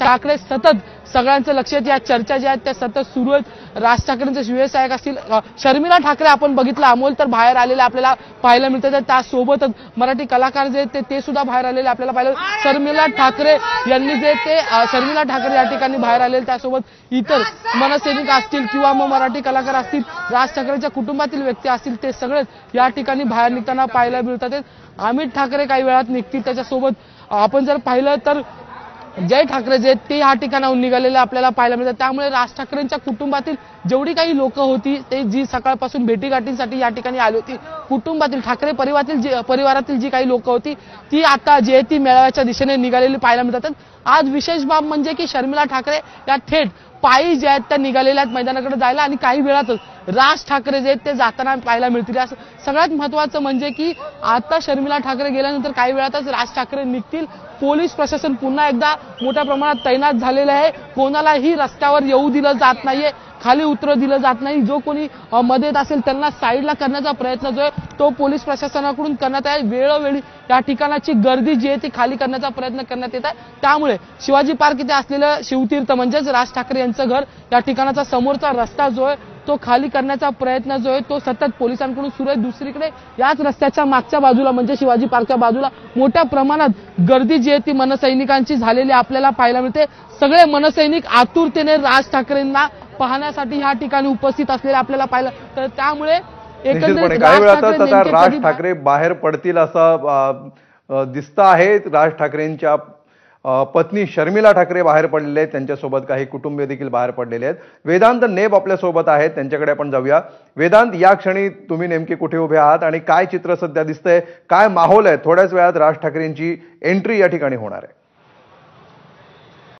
त्याकडे सतत सगळ्यांचं लक्ष या चर्चा ज्या आहेत त्या सतत सुरू आहेत। राज ठाकरेंचे शिवसैनिक असतील, शर्मिला ठाकरे आपण बघितलं अमोल तर बाहेर आलेले आपल्याला पाहायला मिळतात। त्यासोबतच मराठी कलाकार जे ते सुद्धा बाहेर आलेले आपल्याला पाहिलं। शर्मिला ठाकरे यांनी जे ते शर्मिला ठाकरे या ठिकाणी बाहेर आलेले, त्यासोबत इतर मनसैनिक असतील किंवा मग मराठी कलाकार असतील, राज ठाकरेंच्या कुटुंबातील व्यक्ती असतील, ते सगळेच या ठिकाणी बाहेर निघताना पाहायला मिळतात। अमित ठाकरे काही वेळात निघतील, त्याच्यासोबत आपण जर पाहिलं तर जय ठाकरे जे ते या ठिकाणाहून निघालेले आपल्याला पाहायला मिळतात। त्यामुळे राज ठाकरेंच्या कुटुंबातील जेवढी काही लोक होती ते जी सकाळपासून भेटीगाठींसाठी या ठिकाणी आली होती, कुटुंबातील ठाकरे परिवारातील जी काही लोक होती ती आता जे ती मेळाव्याच्या दिशेने निघालेली पाहायला मिळतात। आज विशेष बाब म्हणजे की शर्मिला ठाकरे या थेट पायी जे आहेत त्या निघालेल्या आहेत मैदानाकडे जायला, आणि काही वेळातच राज ठाकरे जे ते जाताना पाहायला मिळतील। सगळ्यात महत्त्वाचं म्हणजे की आता शर्मिला ठाकरे गेल्यानंतर काही वेळातच राज ठाकरे निघतील। पोलीस प्रशासन पुन्हा एकदा मोठ्या प्रमाणात तैनात झालेलं आहे, कोणालाही रस्त्यावर येऊ दिलं जात नाहीये, खाली उतरू दिलं जात नाही। जो कोणी मध्ये येत असेल त्यांना साईडला करण्याचा प्रयत्न जो आहे तो पोलीस प्रशासनाकडून करण्यात आहे। वेळोवेळी या ठिकाणाची गर्दी जी आहे ती खाली करण्याचा प्रयत्न करण्यात येत आहे। त्यामुळे शिवाजी पार्क इथे असलेलं शिवतीर्थ म्हणजेच राज ठाकरे यांचं घर या ठिकाणाचा समोरचा रस्ता जो आहे तो खाली करण्याचा प्रयत्न जो आहे तो सतत पोलिसांकडून सुरू आहे। दुसरीकडे याच रस्त्याच्या मागच्या बाजूला म्हणजे शिवाजी पार्कच्या बाजूला मोठ्या प्रमाणात गर्दी जी आहे ती मनसैनिकांची झालेली आपल्याला पाहायला मिळते। सगळे मनसैनिक आतुरतेने राज ठाकरेंना पाहण्यासाठी या ठिकाणी उपस्थित असलेले आपल्याला पाहिलं, तर त्यामुळे एकंदरीत काही वेळातच आता राज ठाकरे बाहेर पडतील असं दिसतं आहे। राज ठाकरेंच्या पत्नी शर्मिला ठाकरे बाहेर पडलेले आहेत, त्यांच्यासोबत काही कुटुंबीय देखील बाहेर पडलेले आहेत। वेदांत नेब आपल्या सोबत आहेत, त्यांच्याकडे आपण जाऊया। वेदांत, या क्षणी तुम्ही नेमके कुठे उभे आहात आणि काय चित्र सध्या दिसतंय, काय माहोल आहे? थोड्याच वेळात राज ठाकरेंची एंट्री या ठिकाणी होणार आहे।